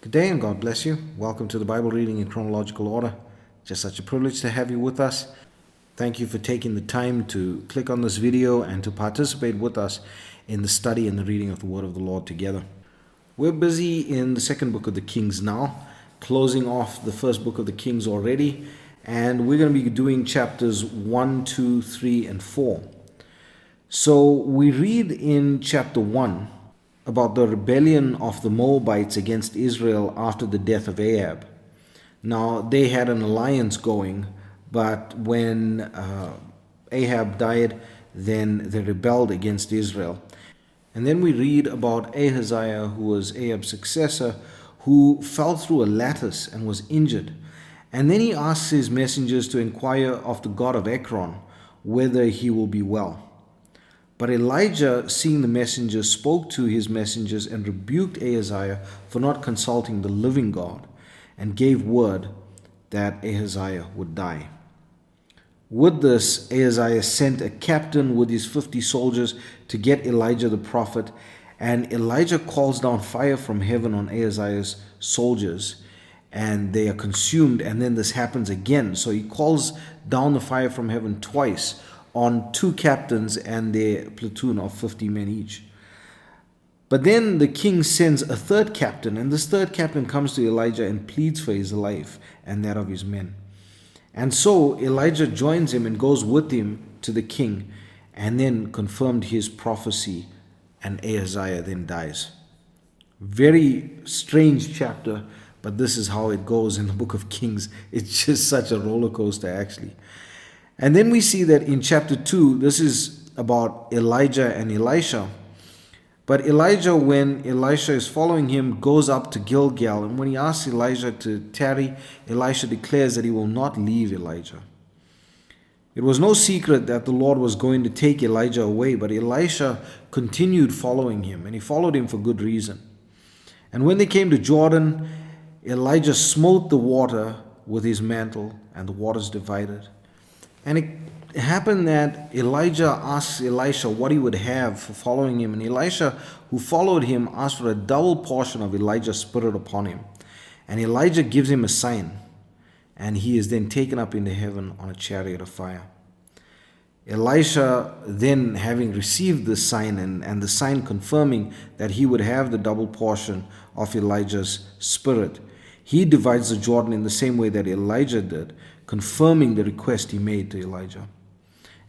Good day and God bless you. Welcome to the Bible reading in chronological order. Just such a privilege to have you with us. Thank you for taking the time to click on this video and to participate with us in the study and the reading of the Word of the Lord together. We're busy in the second book of the Kings now, closing off the first book of the Kings already, and we're going to be doing chapters 1, 2, 3, and 4. So we read in chapter 1 about the rebellion of the Moabites against Israel after the death of Ahab. Now, they had an alliance going, but when Ahab died, then they rebelled against Israel. And then we read about Ahaziah, who was Ahab's successor, who fell through a lattice and was injured. And then he asks his messengers to inquire of the God of Ekron whether he will be well. But Elijah, seeing the messengers, spoke to his messengers and rebuked Ahaziah for not consulting the living God, and gave word that Ahaziah would die. With this, Ahaziah sent a captain with his 50 soldiers to get Elijah the prophet, and Elijah calls down fire from heaven on Ahaziah's soldiers, and they are consumed, and then this happens again. So he calls down the fire from heaven twice on two captains and their platoon of 50 men each. But then the king sends a third captain, and this third captain comes to Elijah and pleads for his life and that of his men. And so Elijah joins him and goes with him to the king, and then confirmed his prophecy, and Ahaziah then dies. Very strange chapter, but this is how it goes in the book of Kings. It's just such a roller coaster, actually. And then we see that in chapter 2, this is about Elijah and Elisha. But Elijah, when Elisha is following him, goes up to Gilgal. And when he asks Elijah to tarry, Elisha declares that he will not leave Elijah. It was no secret that the Lord was going to take Elijah away, but Elisha continued following him, and he followed him for good reason. And when they came to Jordan, Elijah smote the water with his mantle, and the waters divided. And it happened that Elijah asks Elisha what he would have for following him. And Elisha, who followed him, asked for a double portion of Elijah's spirit upon him. And Elijah gives him a sign, and he is then taken up into heaven on a chariot of fire. Elisha then, having received this sign, and the sign confirming that he would have the double portion of Elijah's spirit, he divides the Jordan in the same way that Elijah did, confirming the request he made to Elijah.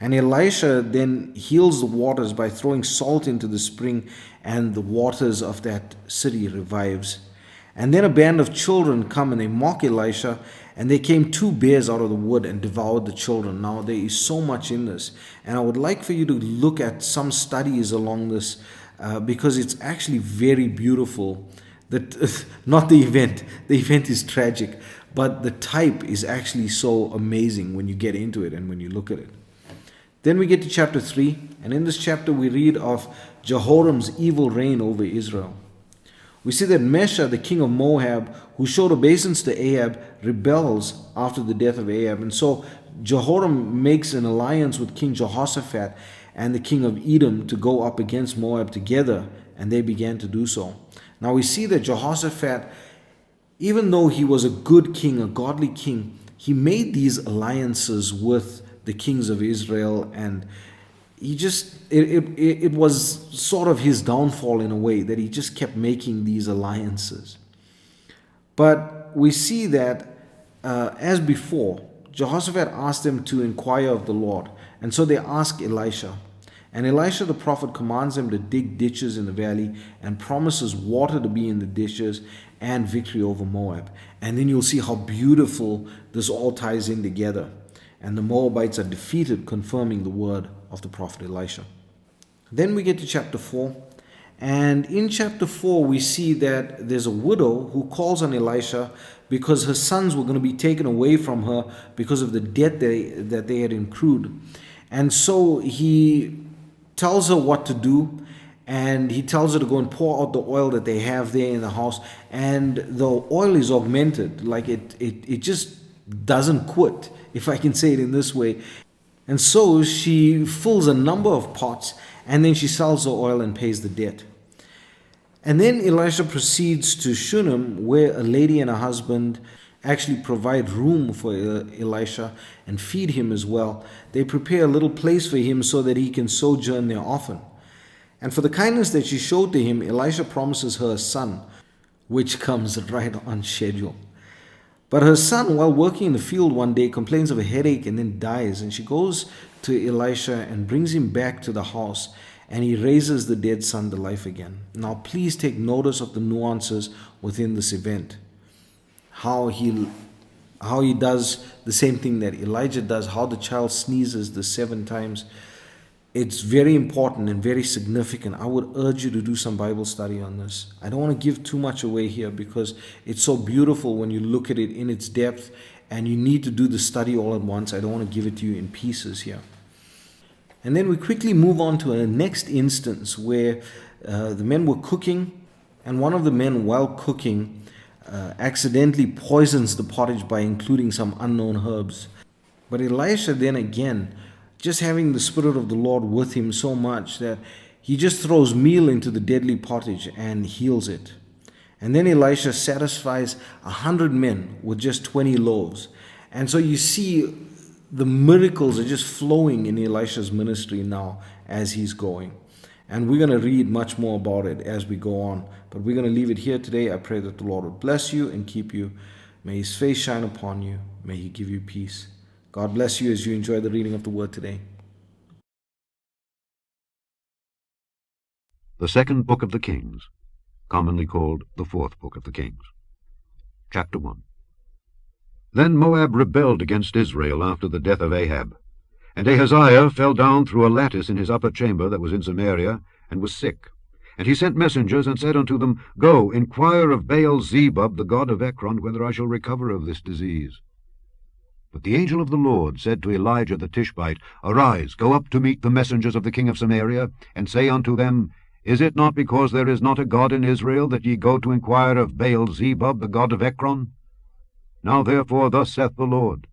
And Elisha then heals the waters by throwing salt into the spring, and the waters of that city revives. And then a band of children come and they mock Elisha, and there came 2 bears out of the wood and devoured the children. Now there is so much in this, and I would like for you to look at some studies along this because it's actually very beautiful. Not the event is tragic, but the type is actually so amazing when you get into it and when you look at it. Then we get to chapter 3, and in this chapter we read of Jehoram's evil reign over Israel. We see that Mesha, the king of Moab, who showed obeisance to Ahab, rebels after the death of Ahab. And so Jehoram makes an alliance with King Jehoshaphat and the king of Edom to go up against Moab together, and they began to do so. Now we see that Jehoshaphat, even though he was a good king, a godly king, he made these alliances with the kings of Israel, and it was sort of his downfall in a way, that he just kept making these alliances. But we see that as before, Jehoshaphat asked them to inquire of the Lord, and so they ask Elisha. And Elisha the prophet commands them to dig ditches in the valley and promises water to be in the ditches and victory over Moab. And then you'll see how beautiful this all ties in together. And the Moabites are defeated, confirming the word of the prophet Elisha. Then we get to chapter 4. And in chapter 4, we see that there's a widow who calls on Elisha because her sons were going to be taken away from her because of the debt that they had accrued. And so he tells her what to do, and he tells her to go and pour out the oil that they have there in the house, and the oil is augmented, like it just doesn't quit, if I can say it in this way. And so she fills a number of pots, and then she sells the oil and pays the debt. And then Elisha proceeds to Shunem, where a lady and a husband actually provide room for Elisha and feed him as well. They prepare a little place for him so that he can sojourn there often. And for the kindness that she showed to him, Elisha promises her a son, which comes right on schedule. But her son, while working in the field one day, complains of a headache and then dies. And she goes to Elisha and brings him back to the house, and he raises the dead son to life again. Now, please take notice of the nuances within this event. How he does the same thing that Elijah does, how the child sneezes the 7 times. It's very important and very significant. I would urge you to do some Bible study on this. I don't want to give too much away here because it's so beautiful when you look at it in its depth, and you need to do the study all at once. I don't want to give it to you in pieces here. And then we quickly move on to a next instance where the men were cooking, and one of the men, while cooking, accidentally poisons the pottage by including some unknown herbs. But Elisha then again, just having the Spirit of the Lord with him so much that he just throws meal into the deadly pottage and heals it. And then Elisha satisfies 100 men with just 20 loaves. And so you see the miracles are just flowing in Elisha's ministry now as he's going. And we're going to read much more about it as we go on. But we're going to leave it here today. I pray that the Lord will bless you and keep you. May his face shine upon you. May he give you peace. God bless you as you enjoy the reading of the Word today. The second book of the Kings, commonly called the fourth book of the Kings. Chapter 1. Then Moab rebelled against Israel after the death of Ahab. And Ahaziah fell down through a lattice in his upper chamber that was in Samaria, and was sick. And he sent messengers, and said unto them, Go, inquire of Baal-zebub, the god of Ekron, whether I shall recover of this disease. But the angel of the Lord said to Elijah the Tishbite, Arise, go up to meet the messengers of the king of Samaria, and say unto them, Is it not because there is not a God in Israel, that ye go to inquire of Baal-zebub, the god of Ekron? Now therefore thus saith the Lord,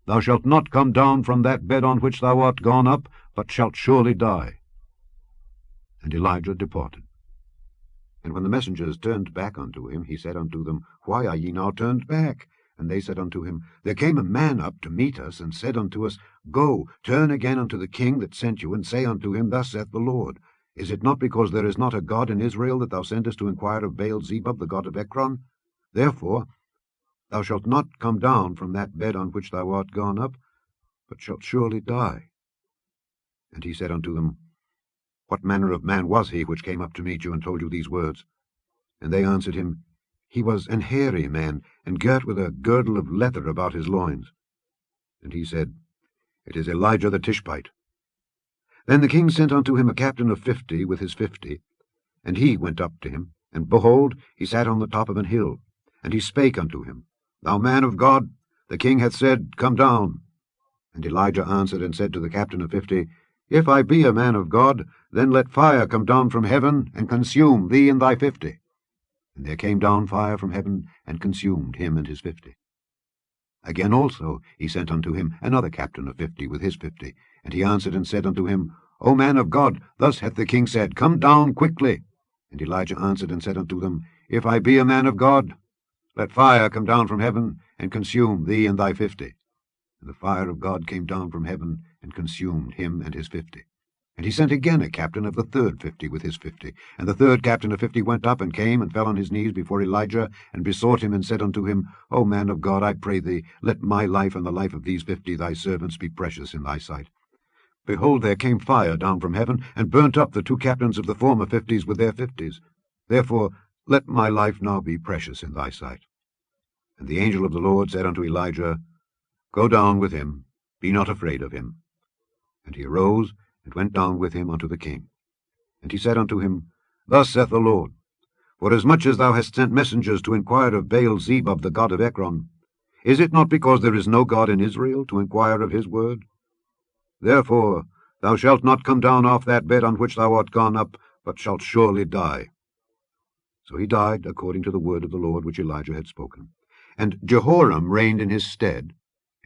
Thou shalt not come down from that bed on which thou art gone up, but shalt surely die. And Elijah departed. And when the messengers turned back unto him, he said unto them, Why are ye now turned back? And they said unto him, There came a man up to meet us, and said unto us, Go, turn again unto the king that sent you, and say unto him, Thus saith the Lord, Is it not because there is not a God in Israel that thou sendest to inquire of Baal-zebub, the god of Ekron? Therefore thou shalt not come down from that bed on which thou art gone up, but shalt surely die. And he said unto them, What manner of man was he which came up to meet you, and told you these words? And they answered him, He was an hairy man, and girt with a girdle of leather about his loins. And he said, It is Elijah the Tishbite. Then the king sent unto him a captain of 50 with his 50, and he went up to him, and behold, he sat on the top of an hill. And he spake unto him, Thou man of God, the king hath said, Come down. And Elijah answered and said to the captain of 50, If I be a man of God, then let fire come down from heaven, and consume thee and thy 50. And there came down fire from heaven, and consumed him and his 50. Again also he sent unto him another captain of 50 with his 50. And he answered and said unto him, O man of God, thus hath the king said, Come down quickly. And Elijah answered and said unto them, If I be a man of God, let fire come down from heaven, and consume thee and thy 50. And the fire of God came down from heaven, and consumed him and his 50. And he sent again a captain of the third 50 with his 50. And the third captain of 50 went up, and came, and fell on his knees before Elijah, and besought him, and said unto him, O man of God, I pray thee, let my life and the life of these 50 thy servants be precious in thy sight. Behold, there came fire down from heaven, and burnt up the 2 captains of the former 50s with their 50s. Therefore let my life now be precious in thy sight. And the angel of the Lord said unto Elijah, Go down with him, be not afraid of him. And he arose, and went down with him unto the king. And he said unto him, Thus saith the Lord, Forasmuch as thou hast sent messengers to inquire of Baal-zebub the god of Ekron, is it not because there is no God in Israel to inquire of his word? Therefore thou shalt not come down off that bed on which thou art gone up, but shalt surely die. So he died according to the word of the Lord which Elijah had spoken. And Jehoram reigned in his stead,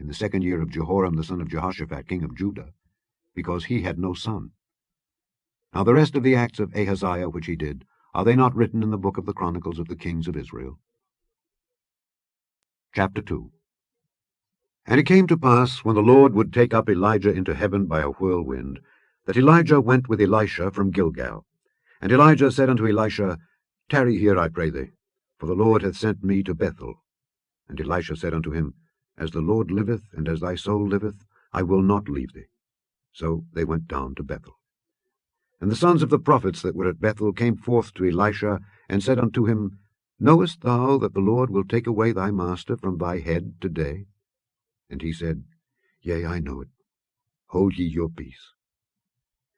in the 2nd year of Jehoram the son of Jehoshaphat king of Judah, because he had no son. Now the rest of the acts of Ahaziah which he did, Are they not written in the book of the Chronicles of the kings of Israel? Chapter 2. And it came to pass, when the Lord would take up Elijah into heaven by a whirlwind, that Elijah went with Elisha from Gilgal. And Elijah said unto Elisha, Tarry here, I pray thee, for the Lord hath sent me to Bethel. And Elisha said unto him, As the Lord liveth, and as thy soul liveth, I will not leave thee. So they went down to Bethel. And the sons of the prophets that were at Bethel came forth to Elisha, and said unto him, Knowest thou that the Lord will take away thy master from thy head today? And he said, Yea, I know it. Hold ye your peace.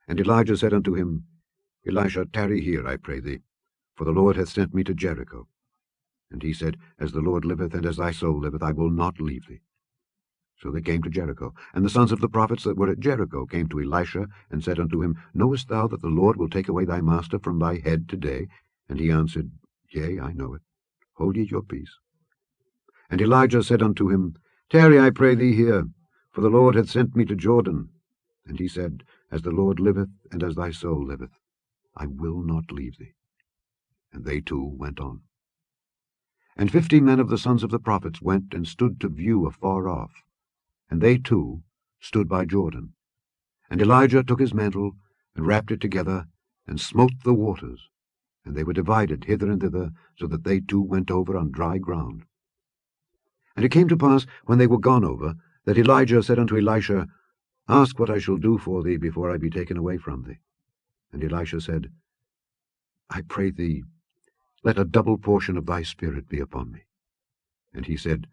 And Elijah said unto him, Elisha, tarry here, I pray thee, for the Lord hath sent me to Jericho. And he said, As the Lord liveth, and as thy soul liveth, I will not leave thee. So they came to Jericho. And the sons of the prophets that were at Jericho came to Elisha, and said unto him, Knowest thou that the Lord will take away thy master from thy head today? And he answered, Yea, I know it. Hold ye your peace. And Elijah said unto him, Tarry, I pray thee here, for the Lord hath sent me to Jordan. And he said, As the Lord liveth, and as thy soul liveth, I will not leave thee. And they two went on. And 50 men of the sons of the prophets went and stood to view afar off. And they too stood by Jordan. And Elijah took his mantle, and wrapped it together, and smote the waters, and they were divided hither and thither, so that they too went over on dry ground. And it came to pass, when they were gone over, that Elijah said unto Elisha, Ask what I shall do for thee before I be taken away from thee. And Elisha said, I pray thee, let a double portion of thy spirit be upon me. And he said,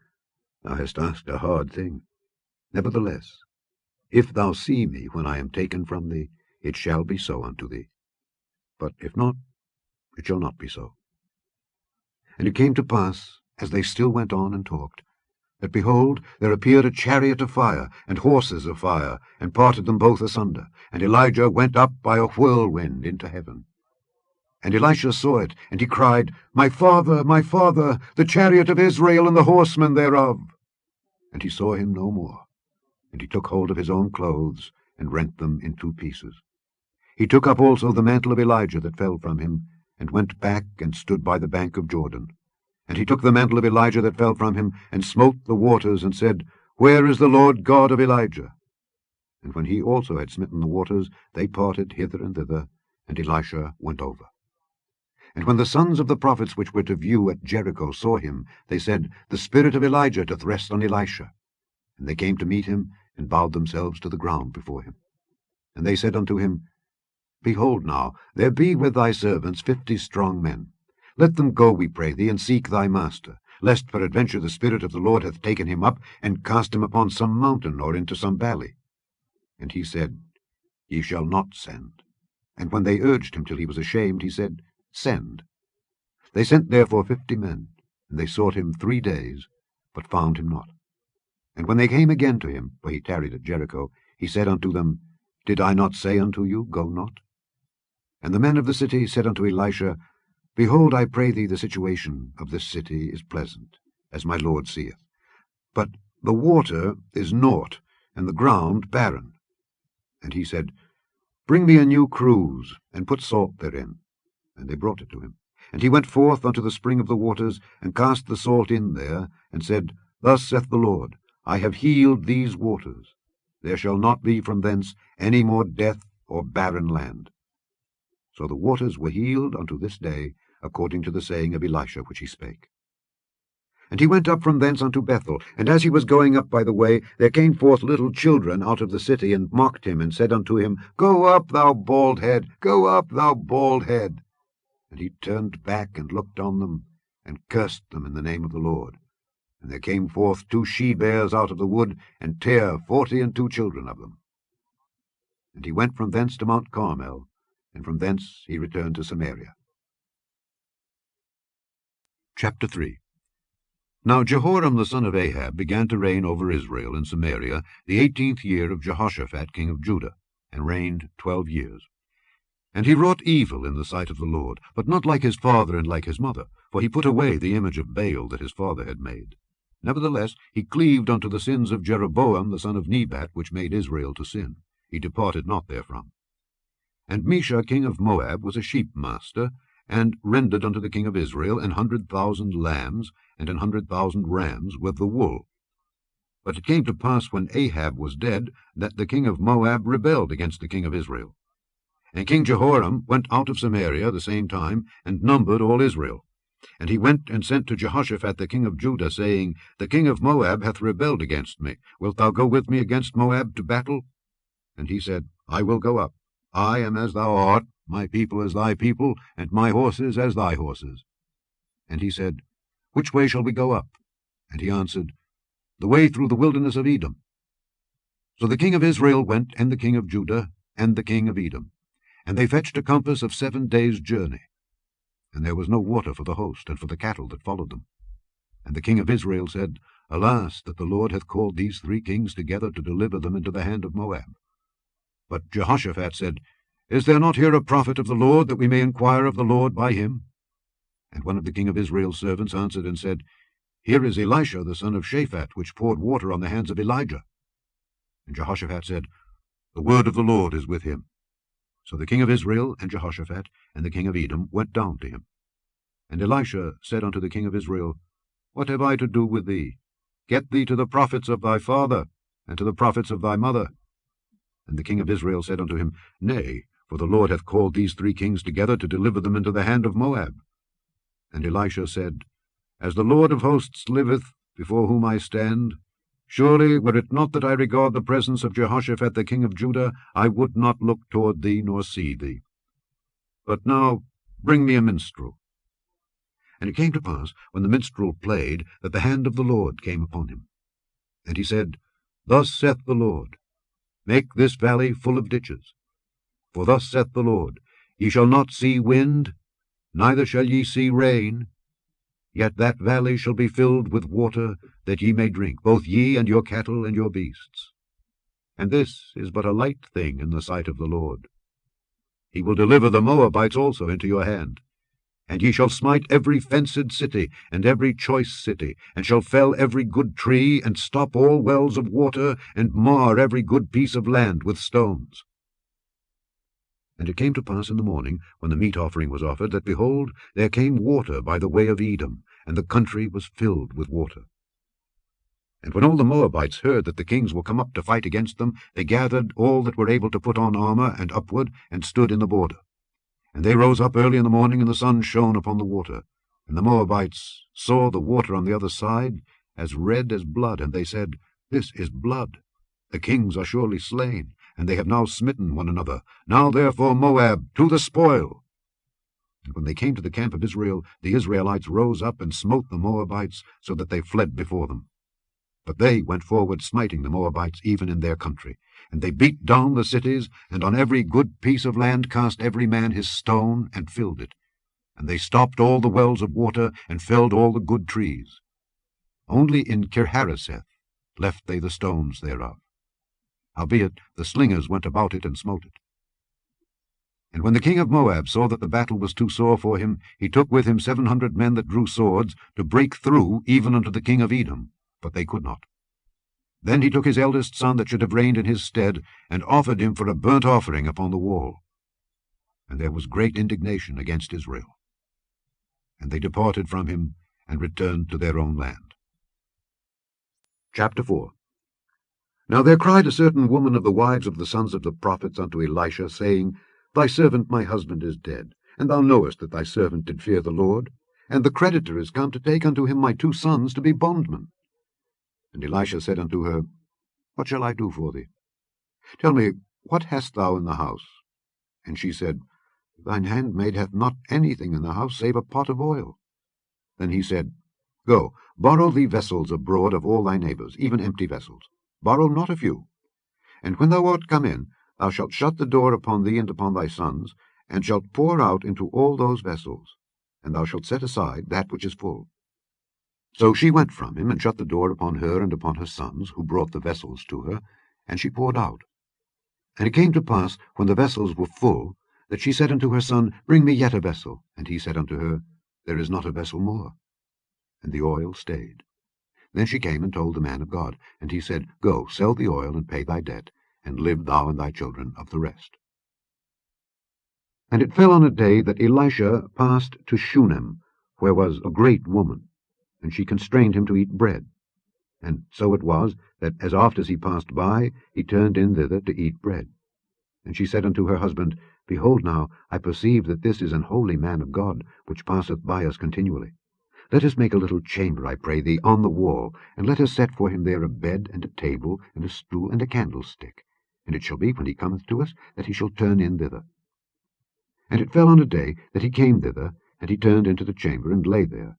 Thou hast asked a hard thing. Nevertheless, if thou see me when I am taken from thee, it shall be so unto thee. But if not, it shall not be so. And it came to pass, as they still went on and talked, that, behold, there appeared a chariot of fire, and horses of fire, and parted them both asunder. And Elijah went up by a whirlwind into heaven. And Elisha saw it, and he cried, my father, the chariot of Israel and the horsemen thereof. And he saw him no more. And he took hold of his own clothes, and rent them in 2 pieces. He took up also the mantle of Elijah that fell from him, and went back and stood by the bank of Jordan. And he took the mantle of Elijah that fell from him, and smote the waters, and said, Where is the Lord God of Elijah? And when he also had smitten the waters, they parted hither and thither, and Elisha went over. And when the sons of the prophets which were to view at Jericho saw him, they said, The spirit of Elijah doth rest on Elisha. And they came to meet him, and bowed themselves to the ground before him. And they said unto him, Behold now, there be with thy servants 50 strong men. Let them go, we pray thee, and seek thy master, lest peradventure the Spirit of the Lord hath taken him up, and cast him upon some mountain, or into some valley. And he said, Ye shall not send. And when they urged him till he was ashamed, he said, Send. They sent therefore 50 men, and they sought him 3 days, but found him not. And when they came again to him, for he tarried at Jericho, he said unto them, Did I not say unto you, Go not? And the men of the city said unto Elisha, Behold, I pray thee, the situation of this city is pleasant, as my Lord seeth. But the water is naught, and the ground barren. And he said, Bring me a new cruse, and put salt therein. And they brought it to him. And he went forth unto the spring of the waters, and cast the salt in there, and said, Thus saith the Lord, I have healed these waters. There shall not be from thence any more death or barren land. So the waters were healed unto this day, according to the saying of Elisha which he spake. And he went up from thence unto Bethel, and as he was going up by the way, there came forth little children out of the city, and mocked him, and said unto him, Go up, thou bald head, go up, thou bald head. And he turned back and looked on them, and cursed them in the name of the Lord. And there came forth 2 she-bears out of the wood, and tare 42 children of them. And he went from thence to Mount Carmel, and from thence he returned to Samaria. Chapter 3. Now Jehoram the son of Ahab began to reign over Israel in Samaria the 18th year of Jehoshaphat king of Judah, and reigned 12 years. And he wrought evil in the sight of the Lord, but not like his father and like his mother, for he put away the image of Baal that his father had made. Nevertheless he cleaved unto the sins of Jeroboam the son of Nebat, which made Israel to sin. He departed not therefrom. And Mesha king of Moab was a sheep master, and rendered unto the king of Israel 100,000 lambs and 100,000 rams with the wool. But it came to pass, when Ahab was dead, that the king of Moab rebelled against the king of Israel. And King Jehoram went out of Samaria the same time, and numbered all Israel. And he went and sent to Jehoshaphat the king of Judah, saying, The king of Moab hath rebelled against me. Wilt thou go with me against Moab to battle? And he said, I will go up. I am as thou art, my people as thy people, and my horses as thy horses. And he said, Which way shall we go up? And he answered, The way through the wilderness of Edom. So the king of Israel went, and the king of Judah, and the king of Edom. And they fetched a compass of 7 days' journey. And there was no water for the host, and for the cattle that followed them. And the king of Israel said, Alas, that the Lord hath called these 3 kings together to deliver them into the hand of Moab. But Jehoshaphat said, Is there not here a prophet of the Lord, that we may inquire of the Lord by him? And one of the king of Israel's servants answered and said, Here is Elisha the son of Shaphat, which poured water on the hands of Elijah. And Jehoshaphat said, The word of the Lord is with him. So the king of Israel and Jehoshaphat and the king of Edom went down to him. And Elisha said unto the king of Israel, What have I to do with thee? Get thee to the prophets of thy father, and to the prophets of thy mother. And the king of Israel said unto him, Nay, for the Lord hath called these 3 kings together to deliver them into the hand of Moab. And Elisha said, As the Lord of hosts liveth, before whom I stand, surely, were it not that I regard the presence of Jehoshaphat the king of Judah, I would not look toward thee nor see thee. But now bring me a minstrel. And it came to pass, when the minstrel played, that the hand of the Lord came upon him. And he said, Thus saith the Lord, Make this valley full of ditches. For thus saith the Lord, Ye shall not see wind, neither shall ye see rain, yet that valley shall be filled with water, that ye may drink, both ye and your cattle and your beasts. And this is but a light thing in the sight of the Lord. He will deliver the Moabites also into your hand. And ye shall smite every fenced city, and every choice city, and shall fell every good tree, and stop all wells of water, and mar every good piece of land with stones. And it came to pass in the morning, when the meat offering was offered, that, behold, there came water by the way of Edom, and the country was filled with water. And when all the Moabites heard that the kings were come up to fight against them, they gathered all that were able to put on armor, and upward, and stood in the border. And they rose up early in the morning, and the sun shone upon the water. And the Moabites saw the water on the other side, as red as blood, and they said, This is blood. The kings are surely slain, and they have now smitten one another. Now therefore, Moab, to the spoil. And when they came to the camp of Israel, the Israelites rose up and smote the Moabites, so that they fled before them. But they went forward, smiting the Moabites even in their country. And they beat down the cities, and on every good piece of land cast every man his stone, and filled it. And they stopped all the wells of water, and felled all the good trees. Only in Kirharaseth left they the stones thereof. Howbeit the slingers went about it, and smote it. And when the king of Moab saw that the battle was too sore for him, he took with him 700 men that drew swords, to break through even unto the king of Edom, but they could not. Then he took his eldest son that should have reigned in his stead, and offered him for a burnt offering upon the wall. And there was great indignation against Israel. And they departed from him, and returned to their own land. Chapter 4. Now there cried a certain woman of the wives of the sons of the prophets unto Elisha, saying, Thy servant my husband is dead, and thou knowest that thy servant did fear the Lord, and the creditor is come to take unto him my 2 sons to be bondmen. And Elisha said unto her, What shall I do for thee? Tell me, what hast thou in the house? And she said, Thine handmaid hath not anything in the house save a pot of oil. Then he said, Go, borrow thee vessels abroad of all thy neighbors, even empty vessels. Borrow not a few. And when thou art come in, thou shalt shut the door upon thee and upon thy sons, and shalt pour out into all those vessels, and thou shalt set aside that which is full. So she went from him, and shut the door upon her and upon her sons, who brought the vessels to her, and she poured out. And it came to pass, when the vessels were full, that she said unto her son, Bring me yet a vessel. And he said unto her, There is not a vessel more. And the oil stayed. Then she came and told the man of God, and he said, Go, sell the oil, and pay thy debt, and live thou and thy children of the rest. And it fell on a day that Elisha passed to Shunem, where was a great woman, and she constrained him to eat bread. And so it was, that as oft as he passed by, he turned in thither to eat bread. And she said unto her husband, Behold now, I perceive that this is an holy man of God, which passeth by us continually. Let us make a little chamber, I pray thee, on the wall, and let us set for him there a bed, and a table, and a stool, and a candlestick. And it shall be, when he cometh to us, that he shall turn in thither. And it fell on a day that he came thither, and he turned into the chamber, and lay there.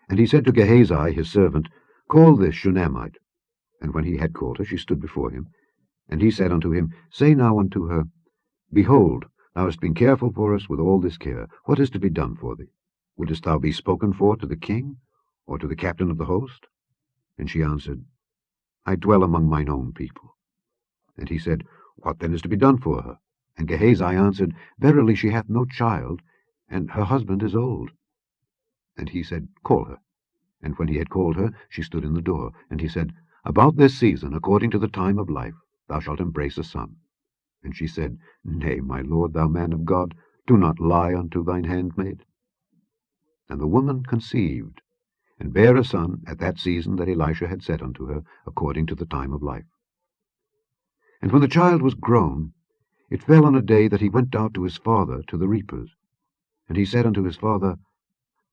And he said to Gehazi his servant, Call this Shunammite. And when he had called her, she stood before him. And he said unto him, Say now unto her, Behold, thou hast been careful for us with all this care. What is to be done for thee? Wouldest thou be spoken for to the king, or to the captain of the host? And she answered, I dwell among mine own people. And he said, What then is to be done for her? And Gehazi answered, Verily she hath no child, and her husband is old. And he said, Call her. And when he had called her, she stood in the door. And he said, About this season, according to the time of life, thou shalt embrace a son. And she said, Nay, my lord, thou man of God, do not lie unto thine handmaid. And the woman conceived, and bare a son at that season that Elisha had said unto her, according to the time of life. And when the child was grown, it fell on a day that he went out to his father to the reapers. And he said unto his father,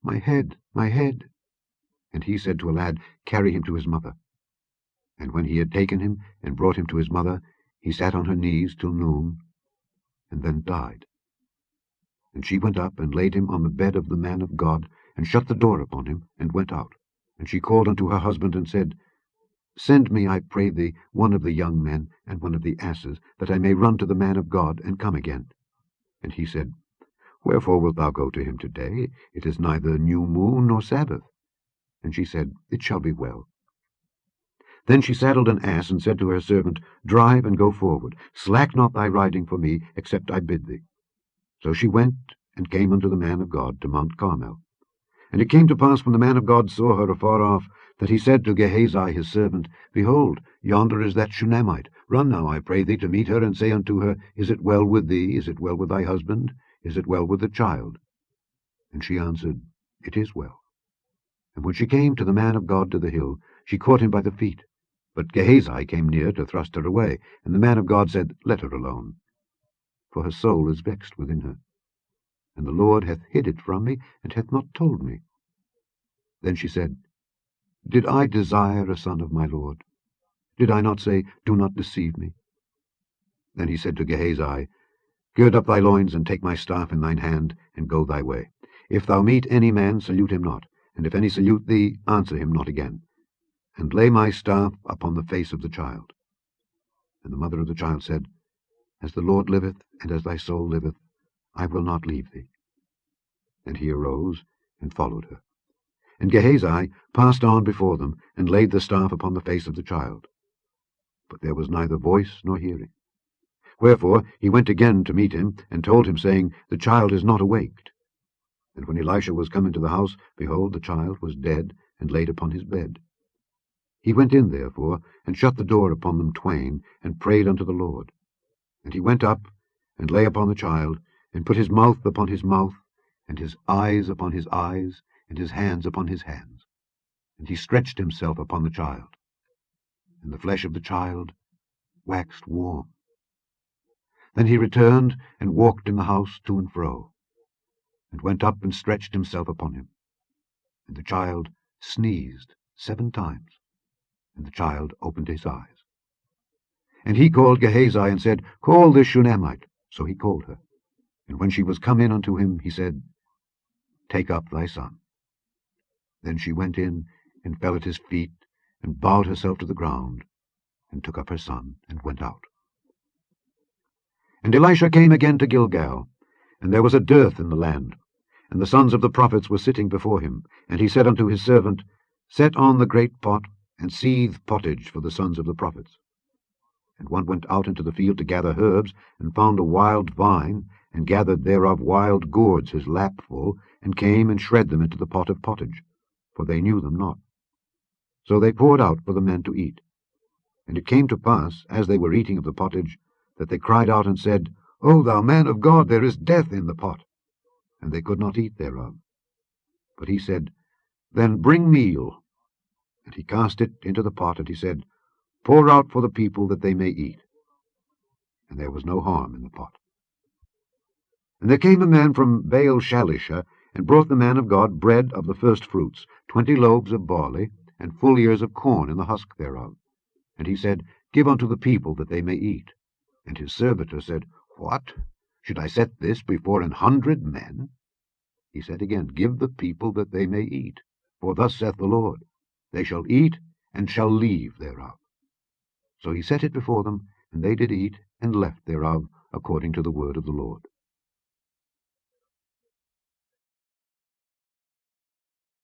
My head, my head. And he said to a lad, Carry him to his mother. And when he had taken him and brought him to his mother, he sat on her knees till noon, and then died. And she went up and laid him on the bed of the man of God, and shut the door upon him, and went out. And she called unto her husband, and said, Send me, I pray thee, one of the young men, and one of the asses, that I may run to the man of God, and come again. And he said, Wherefore wilt thou go to him today? It is neither new moon nor Sabbath. And she said, It shall be well. Then she saddled an ass, and said to her servant, Drive and go forward. Slack not thy riding for me, except I bid thee. So she went, and came unto the man of God to Mount Carmel. And it came to pass, when the man of God saw her afar off, that he said to Gehazi his servant, Behold, yonder is that Shunammite. Run now, I pray thee, to meet her, and say unto her, Is it well with thee? Is it well with thy husband? Is it well with the child? And she answered, It is well. And when she came to the man of God to the hill, she caught him by the feet. But Gehazi came near to thrust her away. And the man of God said, Let her alone, for her soul is vexed within her. And the Lord hath hid it from me, and hath not told me. Then she said, Did I desire a son of my Lord? Did I not say, Do not deceive me? Then he said to Gehazi, Gird up thy loins, and take my staff in thine hand, and go thy way. If thou meet any man, salute him not, and if any salute thee, answer him not again. And lay my staff upon the face of the child. And the mother of the child said, As the Lord liveth, and as thy soul liveth, I will not leave thee. And he arose, and followed her. And Gehazi passed on before them, and laid the staff upon the face of the child. But there was neither voice nor hearing. Wherefore he went again to meet him, and told him, saying, The child is not awaked. And when Elisha was come into the house, behold, the child was dead, and laid upon his bed. He went in therefore, and shut the door upon them twain, and prayed unto the Lord. And he went up, and lay upon the child, and put his mouth upon his mouth, and his eyes upon his eyes, and his hands upon his hands. And he stretched himself upon the child. And the flesh of the child waxed warm. Then he returned, and walked in the house to and fro, and went up and stretched himself upon him. And the child sneezed 7 times, and the child opened his eyes. And he called Gehazi, and said, Call this Shunammite. So he called her. And when she was come in unto him, he said, Take up thy son. Then she went in, and fell at his feet, and bowed herself to the ground, and took up her son, and went out. And Elisha came again to Gilgal, and there was a dearth in the land, and the sons of the prophets were sitting before him. And he said unto his servant, Set on the great pot, and seethe pottage for the sons of the prophets. And one went out into the field to gather herbs, and found a wild vine, and gathered thereof wild gourds his lapful, and came and shred them into the pot of pottage, for they knew them not. So they poured out for the men to eat. And it came to pass, as they were eating of the pottage, that they cried out and said, O thou man of God, there is death in the pot. And they could not eat thereof. But he said, Then bring meal. And he cast it into the pot, and he said, Pour out for the people that they may eat. And there was no harm in the pot. And there came a man from Baal-shalisha, and brought the man of God bread of the firstfruits, 20 loaves of barley, and full ears of corn in the husk thereof. And he said, Give unto the people that they may eat. And his servitor said, What? Should I set this before 100 men? He said again, Give the people that they may eat. For thus saith the Lord, They shall eat, and shall leave thereof. So he set it before them, and they did eat, and left thereof, according to the word of the Lord.